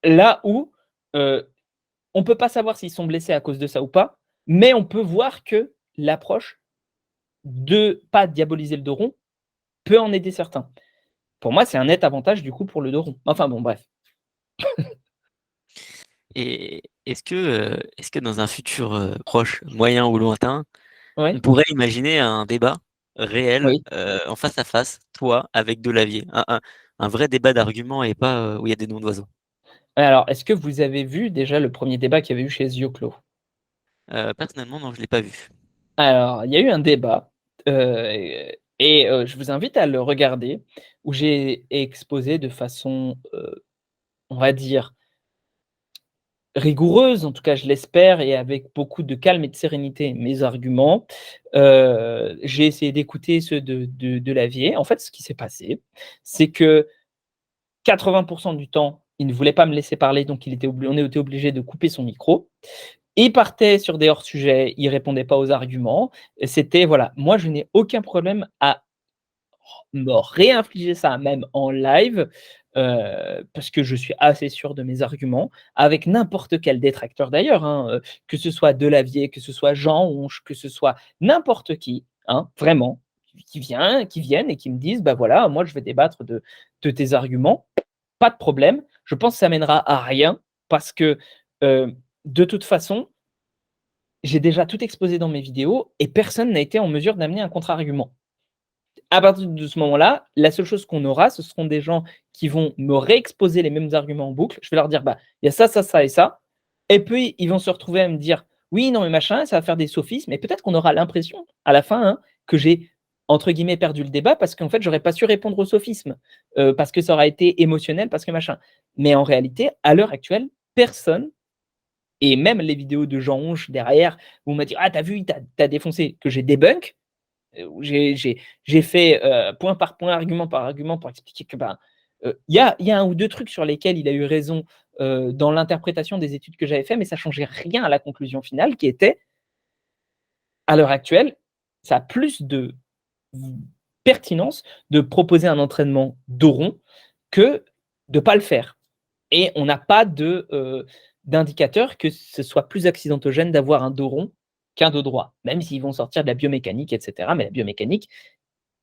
Là où on ne peut pas savoir s'ils sont blessés à cause de ça ou pas, mais on peut voir que l'approche de pas diaboliser le dos rond peut en aider certains. Pour moi, c'est un net avantage du coup pour le dos rond. Enfin bon, bref. Et est-ce que dans un futur proche, moyen ou lointain, on Ouais, pourrait imaginer un débat réel oui. en face à face, toi avec Delavier, un vrai débat d'arguments et pas où il y a des noms d'oiseaux. Alors, est-ce que vous avez vu déjà le premier débat qu'il y avait eu chez Zioclo? Personnellement, non, je l'ai pas vu. Alors, il y a eu un débat et je vous invite à le regarder où j'ai exposé de façon, on va dire, rigoureuse, en tout cas je l'espère, et avec beaucoup de calme et de sérénité mes arguments. J'ai essayé d'écouter ceux de Lavier. En fait, ce qui s'est passé, c'est que 80 du temps, il ne voulait pas me laisser parler, donc on était obligé de couper son micro. Il partait sur des hors-sujets, il répondait pas aux arguments. C'était voilà, moi je n'ai aucun problème à me réinfliger ça même en live, parce que je suis assez sûr de mes arguments, avec n'importe quel détracteur d'ailleurs, hein, que ce soit Delavier, que ce soit Jean Honche, que ce soit n'importe qui, hein, vraiment, qui viennent et qui me disent: «Bah, voilà, moi je vais débattre de tes arguments». Pas de problème, je pense que ça mènera à rien parce que, de toute façon, j'ai déjà tout exposé dans mes vidéos et personne n'a été en mesure d'amener un contre-argument. À partir de ce moment-là, la seule chose qu'on aura, ce seront des gens qui vont me réexposer les mêmes arguments en boucle. Je vais leur dire: «Bah, il y a ça, ça, ça et ça», et puis ils vont se retrouver à me dire: «Oui, non, mais machin», ça va faire des sophismes et peut-être qu'on aura l'impression à la fin, hein, que j'ai entre guillemets «perdu le débat» parce qu'en fait, j'aurais pas su répondre aux sophismes, parce que ça aura été émotionnel, parce que machin. Mais en réalité, à l'heure actuelle, personne, et même les vidéos de Jean Honche derrière, où on m'a dit: «Ah, tu as vu, tu as défoncé», que j'ai débunk, où j'ai fait point par point, argument par argument pour expliquer que ben, il y a un ou deux trucs sur lesquels il a eu raison dans l'interprétation des études que j'avais fait, mais ça changeait rien à la conclusion finale qui était, à l'heure actuelle, ça a plus de pertinence de proposer un entraînement dos rond que de ne pas le faire. Et on n'a pas d'indicateur que ce soit plus accidentogène d'avoir un dos rond qu'un dos droit, même s'ils vont sortir de la biomécanique, et cetera. Mais la biomécanique,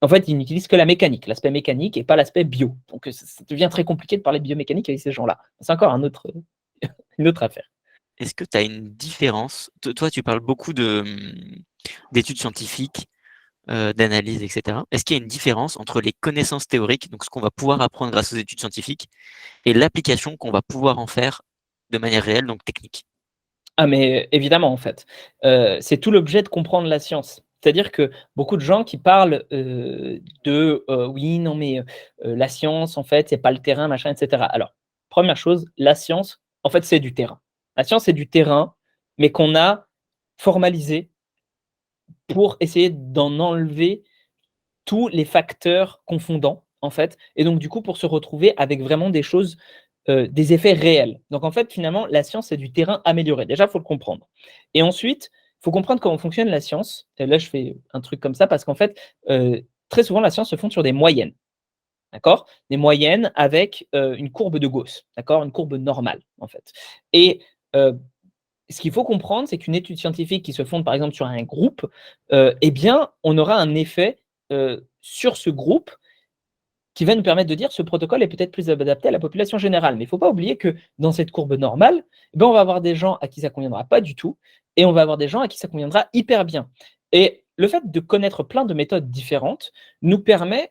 en fait, ils n'utilisent que la mécanique, l'aspect mécanique et pas l'aspect bio. Donc, ça devient très compliqué de parler de biomécanique avec ces gens-là. C'est encore une autre affaire. Est-ce que tu as une différence? Toi, tu parles beaucoup de d'études scientifiques, d'analyse, etc. Est-ce qu'il y a une différence entre les connaissances théoriques, donc ce qu'on va pouvoir apprendre grâce aux études scientifiques, et l'application qu'on va pouvoir en faire de manière réelle, donc technique? Ah mais évidemment, en fait. C'est tout l'objet de comprendre la science. C'est-à-dire que beaucoup de gens qui parlent, «Oui, non mais, la science en fait, c'est pas le terrain, machin et cetera». Alors, première chose, la science, en fait, c'est du terrain. La science, c'est du terrain, mais qu'on a formalisé pour essayer d'en enlever tous les facteurs confondants en fait, et donc du coup, pour se retrouver avec vraiment des choses, des effets réels. Donc en fait, finalement, la science, c'est du terrain amélioré. Déjà, il faut le comprendre. Et ensuite, il faut comprendre comment fonctionne la science. Et là, je fais un truc comme ça parce qu'en fait, très souvent, la science se fonde sur des moyennes. D'accord? Des moyennes avec, une courbe de Gauss, d'accord? Une courbe normale, en fait. Et ce qu'il faut comprendre, c'est qu'une étude scientifique qui se fonde, par exemple, sur un groupe, eh bien, on aura un effet, sur ce groupe qui va nous permettre de dire: «Ce protocole est peut-être plus adapté à la population générale». Mais il ne faut pas oublier que dans cette courbe normale, eh ben, on va avoir des gens à qui ça conviendra pas du tout et on va avoir des gens à qui ça conviendra hyper bien. Et le fait de connaître plein de méthodes différentes nous permet,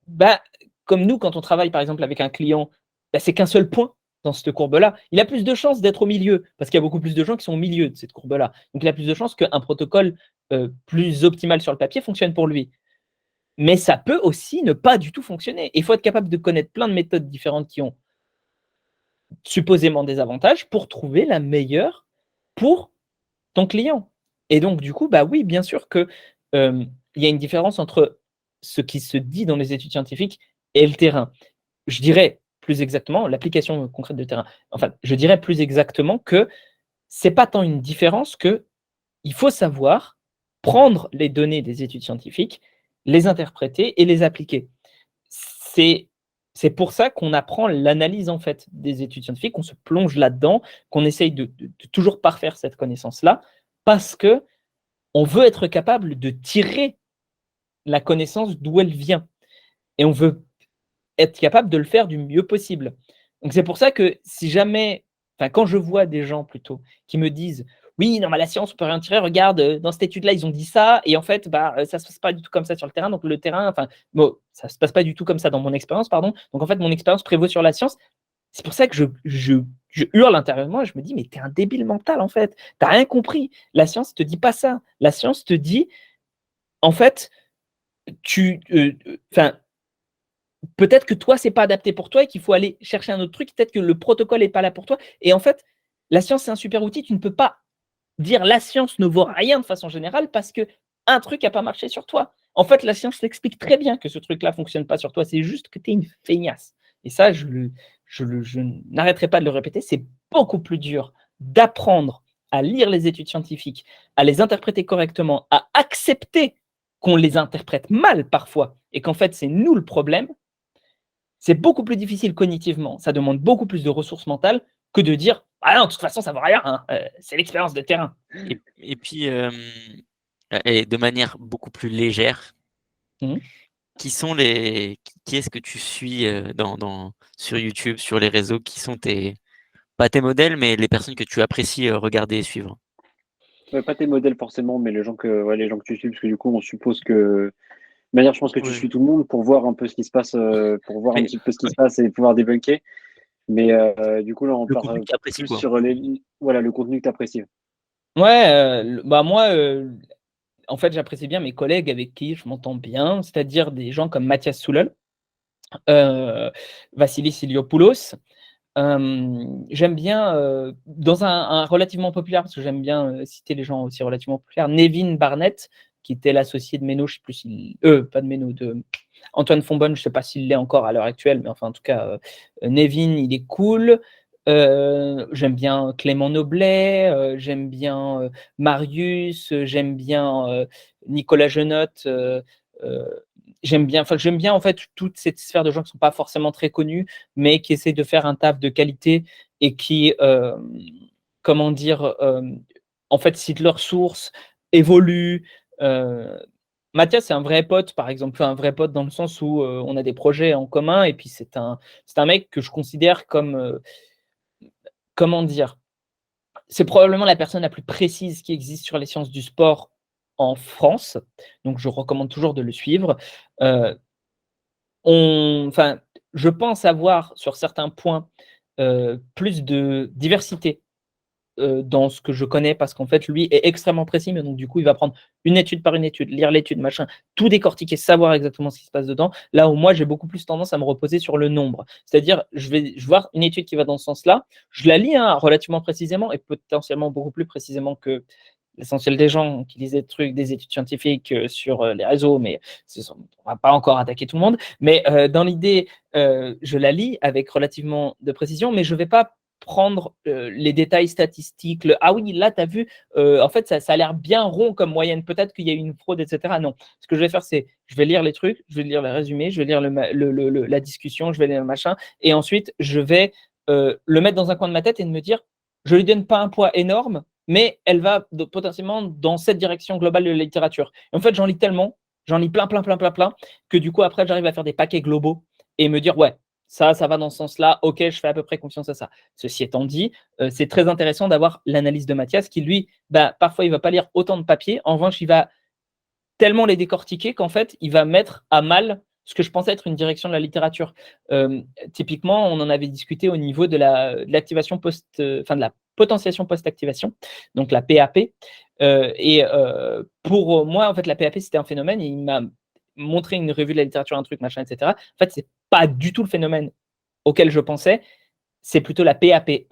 bah, comme nous, quand on travaille par exemple avec un client, bah, c'est qu'un seul point dans cette courbe-là. Il a plus de chances d'être au milieu, parce qu'il y a beaucoup plus de gens qui sont au milieu de cette courbe-là. Donc il a plus de chances qu'un protocole plus optimal sur le papier fonctionne pour lui. Mais ça peut aussi ne pas du tout fonctionner. Et il faut être capable de connaître plein de méthodes différentes qui ont supposément des avantages pour trouver la meilleure pour ton client. Et donc, du coup, bah oui, bien sûr que il y a une différence entre ce qui se dit dans les études scientifiques et le terrain. Je dirais plus exactement l'application concrète de terrain. Enfin, je dirais plus exactement que c'est pas tant une différence que il faut savoir prendre les données des études scientifiques, les interpréter et les appliquer. C'est c'est pour ça qu'on apprend l'analyse, en fait, des études scientifiques, qu'on se plonge là-dedans, qu'on essaye de toujours parfaire cette connaissance-là, parce que on veut être capable de tirer la connaissance d'où elle vient et on veut être capable de le faire du mieux possible. Donc c'est pour ça que si jamais, enfin quand je vois des gens plutôt qui me disent: «Oui, non, mais la science, on peut rien tirer, regarde, dans cette étude-là, ils ont dit ça et en fait, bah, ça se passe pas du tout comme ça sur le terrain, donc le terrain, enfin, bon, ça se passe pas du tout comme ça dans mon expérience, pardon, donc en fait, mon expérience prévaut sur la science». C'est pour ça que je hurle intérieurement et je me dis: «Mais tu es un débile mental, en fait, tu as rien compris. La science te dit pas ça. La science te dit, en fait, tu, enfin, peut-être que toi, c'est pas adapté pour toi et qu'il faut aller chercher un autre truc. Peut-être que le protocole est pas là pour toi. Et en fait, la science, c'est un super outil. Tu ne peux pas dire la science ne vaut rien de façon générale parce que un truc a pas marché sur toi. En fait, la science t'explique très bien que ce truc-là fonctionne pas sur toi. C'est juste que tu es une feignasse. Et ça, je n'arrêterai pas de le répéter. C'est beaucoup plus dur d'apprendre à lire les études scientifiques, à les interpréter correctement, à accepter qu'on les interprète mal parfois et qu'en fait, c'est nous le problème. C'est beaucoup plus difficile cognitivement, ça demande beaucoup plus de ressources mentales que de dire: «Ah non, de toute façon, ça vaut rien, hein, c'est l'expérience de terrain». Et puis, et de manière beaucoup plus légère, Mmh. qui est-ce que tu suis, sur YouTube, sur les réseaux? Qui sont pas tes modèles, mais les personnes que tu apprécies, regarder et suivre? Ouais, pas tes modèles forcément, mais les gens que tu suis, parce que du coup, on suppose que de manière, je pense que tu Oui, suis tout le monde pour voir un peu ce qui se passe, pour voir un mais petit peu ce qui ouais, se passe et pouvoir débunker. Mais du coup, là, on le part, contenu que tu apprécies, plus quoi. sur les voilà, le contenu que tu apprécies. Ouais, le bah, moi, en fait, j'apprécie bien mes collègues avec qui je m'entends bien, c'est-à-dire des gens comme Mathias Soulel, heu, Vassilis Iliopoulos. J'aime bien, dans un relativement populaire, parce que j'aime bien, citer les gens aussi relativement populaires, Nevin Barnett, qui était l'associé de Meno, je sais plus s'il pas de Meno, de Antoine Fonbonne, je sais pas s'il l'est encore à l'heure actuelle, mais enfin, en tout cas, Nevin, il est cool. J'aime bien Clément Noblet, j'aime bien, Marius, j'aime bien, Nicolas Jenotte, heu, j'aime bien, en fait, toute cette sphère de gens qui sont pas forcément très connus, mais qui essayent de faire un taf de qualité et qui, comment dire? En fait, citent leurs sources, évoluent. Heu, Mathias, c'est un vrai pote, par exemple, enfin, un vrai pote dans le sens où, on a des projets en commun et puis c'est un mec que je considère comme, comment dire? C'est probablement la personne la plus précise qui existe sur les sciences du sport en France, donc je recommande toujours de le suivre. Heu, enfin, je pense avoir sur certains points, plus de diversité, dans ce que je connais parce qu'en fait, lui est extrêmement précis, mais donc du coup, il va prendre une étude par une étude, lire l'étude, machin, tout décortiquer, savoir exactement ce qui se passe dedans. Là où moi, j'ai beaucoup plus tendance à me reposer sur le nombre. C'est-à-dire, je vais voir une étude qui va dans ce sens-là, je la lis, hein, relativement précisément et potentiellement beaucoup plus précisément que l'essentiel des gens qui lisent des trucs, des études scientifiques sur les réseaux, mais on ne va pas encore attaquer tout le monde. Mais dans l'idée, je la lis avec relativement de précision, mais je ne vais pas prendre les détails statistiques. Ah oui, là, tu as vu, en fait, ça a l'air bien rond comme moyenne. Peut-être qu'il y a eu une fraude, etc. Non. Ce que je vais faire, c'est je vais lire les trucs, je vais lire les résumés, je vais lire la discussion, je vais lire le machin, et ensuite, je vais le mettre dans un coin de ma tête et de me dire, je lui donne pas un poids énorme, mais elle va potentiellement dans cette direction globale de la littérature. Et en fait, j'en lis tellement, j'en lis plein, que du coup, après, j'arrive à faire des paquets globaux et me dire, ouais, ça va dans ce sens-là, ok, je fais à peu près confiance à ça. Ceci étant dit, c'est très intéressant d'avoir l'analyse de Mathias qui, lui, parfois, il ne va pas lire autant de papiers. En revanche, il va tellement les décortiquer qu'en fait, il va mettre à mal ce que je pensais être une direction de la littérature. Typiquement, on en avait discuté au niveau de l'activation de la potentiation post-activation, donc la PAP. Pour moi, en fait, la PAP, c'était un phénomène. Il m'a montré une revue de la littérature, un truc, machin, etc. En fait, c'est pas du tout le phénomène auquel je pensais. C'est plutôt la PAPE.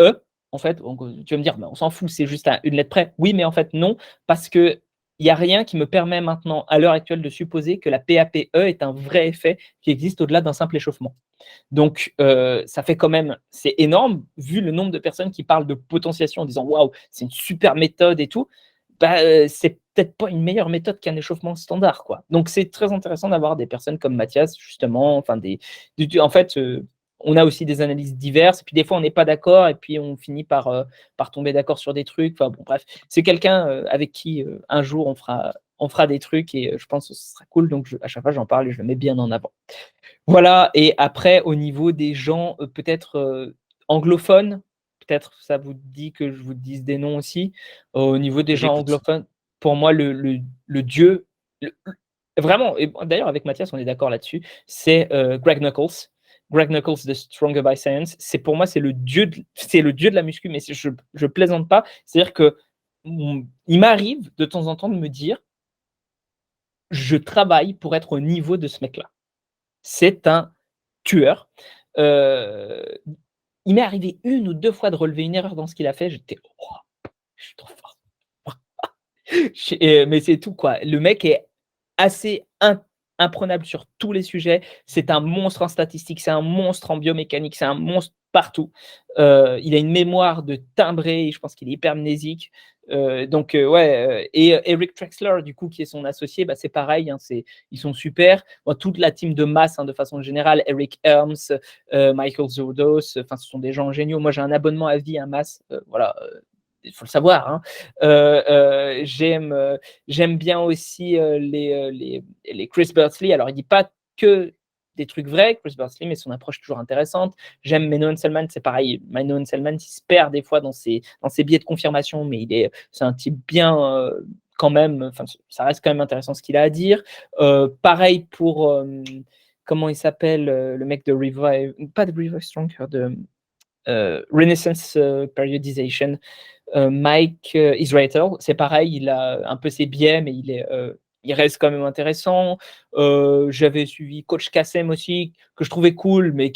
En fait, donc, tu vas me dire, on s'en fout, c'est juste une lettre près. Oui, mais en fait, non, parce que il n'y a rien qui me permet maintenant, à l'heure actuelle, de supposer que la PAPE est un vrai effet qui existe au-delà d'un simple échauffement. Donc, ça fait quand même, c'est énorme, vu le nombre de personnes qui parlent de potentiation en disant waouh, c'est une super méthode et tout. C'est peut-être pas une meilleure méthode qu'un échauffement standard, quoi. Donc, c'est très intéressant d'avoir des personnes comme Mathias, justement, enfin, en fait, on a aussi des analyses diverses, et puis des fois on n'est pas d'accord, et puis on finit par tomber d'accord sur des trucs. Enfin bon, bref, c'est quelqu'un avec qui un jour on fera des trucs, et je pense que ce sera cool, donc à chaque fois j'en parle et je le mets bien en avant. Voilà, et après au niveau des gens peut-être anglophones, peut-être ça vous dit que je vous dise des noms aussi, au niveau des gens J'écoute. anglophones, pour moi le dieu, vraiment, et d'ailleurs avec Mathias on est d'accord là-dessus, c'est Greg Knuckles. Greg Knuckles de Stronger by Science, pour moi c'est le dieu de la muscu, mais je plaisante pas. C'est-à-dire que il m'arrive de temps en temps de me dire, je travaille pour être au niveau de ce mec-là. C'est un tueur. Il m'est arrivé 1 ou 2 fois de relever une erreur dans ce qu'il a fait. J'étais, oh, je suis trop fort. Mais c'est tout, quoi. Le mec est assez imprenable sur tous les sujets. C'est un monstre en statistique, c'est un monstre en biomécanique, c'est un monstre partout. Il a une mémoire de timbré, je pense qu'il est hypermnésique. Et Eric Trexler, du coup, qui est son associé, c'est pareil, hein, ils sont super. Toute la team de masse, hein, de façon générale, Eric Helms, Michael Zodos, ce sont des gens géniaux. Moi, j'ai un abonnement à vie à masse, voilà. Il faut le savoir. Hein. J'aime bien aussi les Chris Bursley. Alors, il ne dit pas que des trucs vrais, Chris Bursley, mais son approche est toujours intéressante. J'aime Manon Selman, c'est pareil. Manon Selman, il se perd des fois dans ses biais de confirmation, mais c'est un type bien quand même. Ça reste quand même intéressant ce qu'il a à dire. Pareil pour, comment il s'appelle, le mec de Revive, pas de Revive Stronger, de Renaissance Periodization. Mike Israetel, c'est pareil, il a un peu ses biais, mais il reste quand même intéressant. J'avais suivi Coach Kassem aussi, que je trouvais cool, mais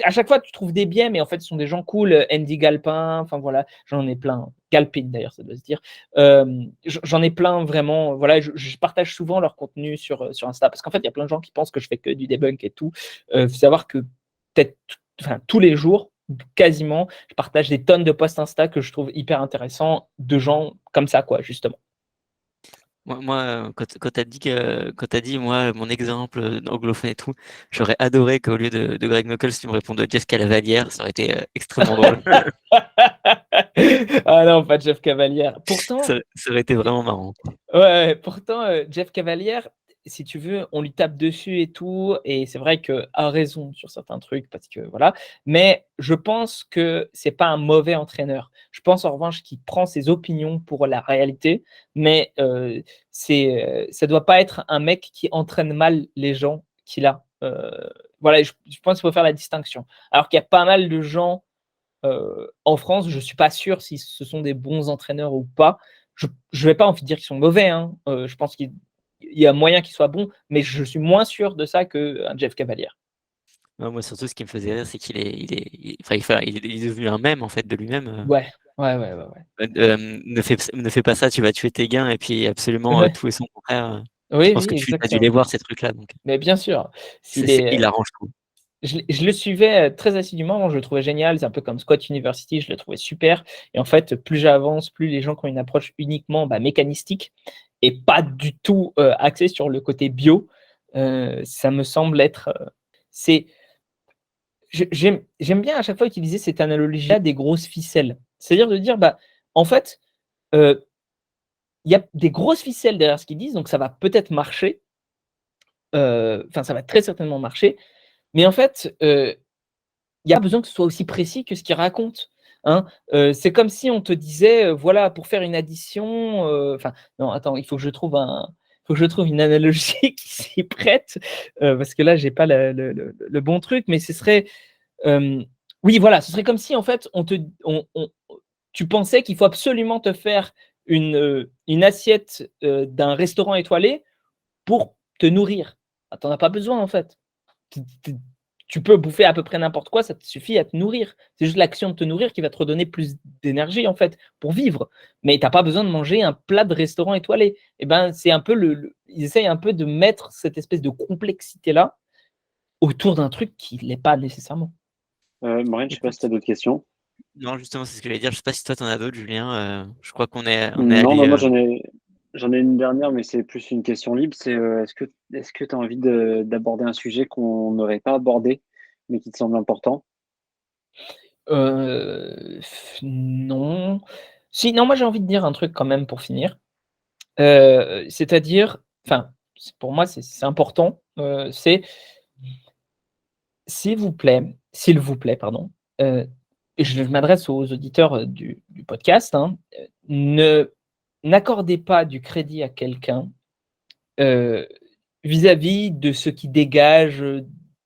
à chaque fois, tu trouves des biais, mais en fait, ce sont des gens cool. Andy Galpin, enfin voilà, j'en ai plein. Galpin, d'ailleurs, ça doit se dire. J'en ai plein, vraiment. Voilà, je partage souvent leur contenu sur Insta, parce qu'en fait, il y a plein de gens qui pensent que je fais que du debunk et tout. Faut savoir que peut-être tous les jours, quasiment, je partage des tonnes de posts Insta que je trouve hyper intéressants de gens comme ça, quoi, justement. Moi, quand tu as dit, moi, mon exemple anglophone et tout, j'aurais adoré qu'au lieu de Greg Knuckles, tu me répondes Jeff Cavaliere, ça aurait été extrêmement drôle. Ah non, pas Jeff Cavaliere. Pourtant, ça aurait été vraiment marrant. Ouais, pourtant, Jeff Cavaliere, si tu veux, on lui tape dessus et tout, et c'est vrai qu'il a raison sur certains trucs, parce que voilà. Mais je pense que c'est pas un mauvais entraîneur. Je pense en revanche qu'il prend ses opinions pour la réalité, mais ça doit pas être un mec qui entraîne mal les gens qu'il a. Voilà, je pense qu'il faut faire la distinction. Alors qu'il y a pas mal de gens en France, je suis pas sûr si ce sont des bons entraîneurs ou pas. Je ne vais pas en dire qu'ils sont mauvais. Hein. Je pense qu'il y a moyen qu'ils soient bons, mais je suis moins sûr de ça qu'un Jeff Cavaliere. Moi, surtout, ce qui me faisait rire, c'est qu'il est devenu un mème en fait de lui-même. Ouais. Ouais, ouais, ouais, ouais. Ne fais pas ça, tu vas tuer tes gains et puis absolument Ouais. tout et son contraire. Je Oui, pense oui, que tu as dû les exactement. voir ces trucs-là, donc Mais bien sûr, s'il il est, arrange tout. je le suivais, très assidûment. Moi, je le trouvais génial. C'est un peu comme Scott University, je le trouvais super et en fait, plus j'avance, plus les gens qui ont une approche uniquement, mécanistique et pas du tout, axée sur le côté bio, ça me semble être, c'est j'aime bien à chaque fois utiliser cette analogie-là des grosses ficelles. C'est-à-dire de dire, en fait, heu, il y a des grosses ficelles derrière ce qu'ils disent, donc ça va peut-être marcher, enfin ça va très certainement marcher, mais en fait, il y a besoin que ce soit aussi précis que ce qu'ils racontent, hein. C'est comme si on te disait, voilà, pour faire une addition, enfin non, attends, il faut que je trouve une analogie qui s'y prête, parce que là, j'ai pas le bon truc, mais ce serait, hem, oui, voilà, ce serait comme si en fait on tu pensais qu'il faut absolument te faire une assiette, d'un restaurant étoilé pour te nourrir. Tu en as pas besoin en fait. Tu tu tu peux bouffer à peu près n'importe quoi, ça te suffit à te nourrir. C'est juste l'action de te nourrir qui va te redonner plus d'énergie en fait, pour vivre. Mais tu as pas besoin de manger un plat de restaurant étoilé. Et ben, c'est un peu ils essayent un peu de mettre cette espèce de complexité-là autour d'un truc qui l'est pas nécessairement. Maureen, je sais pas si tu as Écoute, d'autres questions. non, justement, c'est ce que j'allais dire. Je sais pas si toi, tu en as d'autres, Julien. Je crois qu'on est Non, allé, moi j'en ai une dernière, mais c'est plus une question libre. C'est est-ce que tu as envie d'aborder un sujet qu'on n'aurait pas abordé, mais qui te semble important? Non. Si, non, moi j'ai envie de dire un truc quand même pour finir. C'est-à-dire, enfin, pour moi c'est important, c'est s'il vous plaît, pardon, et je m'adresse aux auditeurs, du podcast, hein, ne n'accordez pas du crédit à quelqu'un, heu, vis-à-vis de ce qu'il dégage,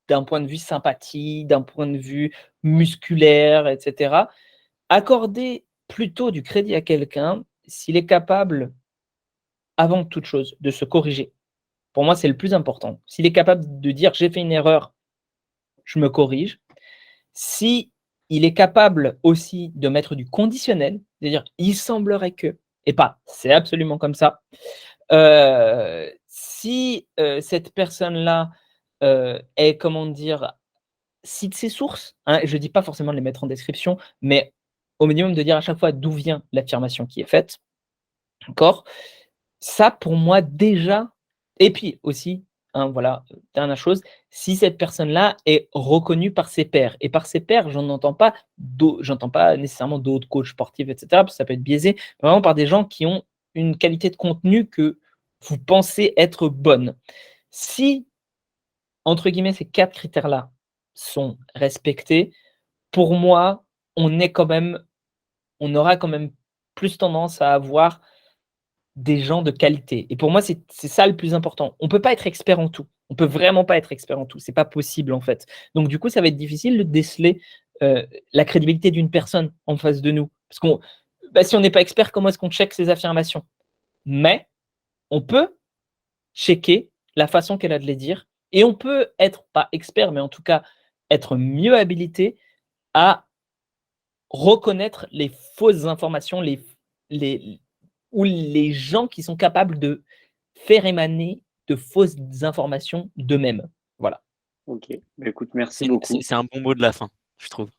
d'un point de vue sympathie, d'un point de vue musculaire et cetera. Accordez plutôt du crédit à quelqu'un s'il est capable, avant toute chose, de se corriger. Pour moi, c'est le plus important. S'il est capable de dire: «J'ai fait une erreur, je me corrige». Si il est capable aussi de mettre du conditionnel, c'est-à-dire: «Il semblerait que» et pas: «C'est absolument comme ça». Si, cette personne-là, est, comment dire, cite ses sources, hein, je dis pas forcément de les mettre en description, mais au minimum de dire à chaque fois d'où vient l'affirmation qui est faite, d'accord? Ça pour moi déjà et puis aussi, hein, voilà, dernière chose, si cette personne-là est reconnue par ses pairs et par ses pairs, j'entends pas nécessairement d'autres coachs sportifs et cetera, parce que ça peut être biaisé, mais vraiment par des gens qui ont une qualité de contenu que vous pensez être bonne. Si, entre guillemets, «ces 4 critères-là» sont respectés, pour moi, on est quand même on aura quand même plus tendance à avoir des gens de qualité et pour moi, c'est ça le plus important. On peut pas être expert en tout. On peut vraiment pas être expert en tout. C'est pas possible, en fait. Donc du coup, ça va être difficile de déceler, la crédibilité d'une personne en face de nous. Parce qu'on si on n'est pas expert, comment est-ce qu'on check ses affirmations? Mais on peut checker la façon qu'elle a de les dire et on peut être pas expert, mais en tout cas être mieux habilité à reconnaître les fausses informations, les ou les gens qui sont capables de faire émaner de fausses informations d'eux-mêmes. Voilà. Ok. Bah, écoute, merci beaucoup. C'est un bon mot de la fin, je trouve.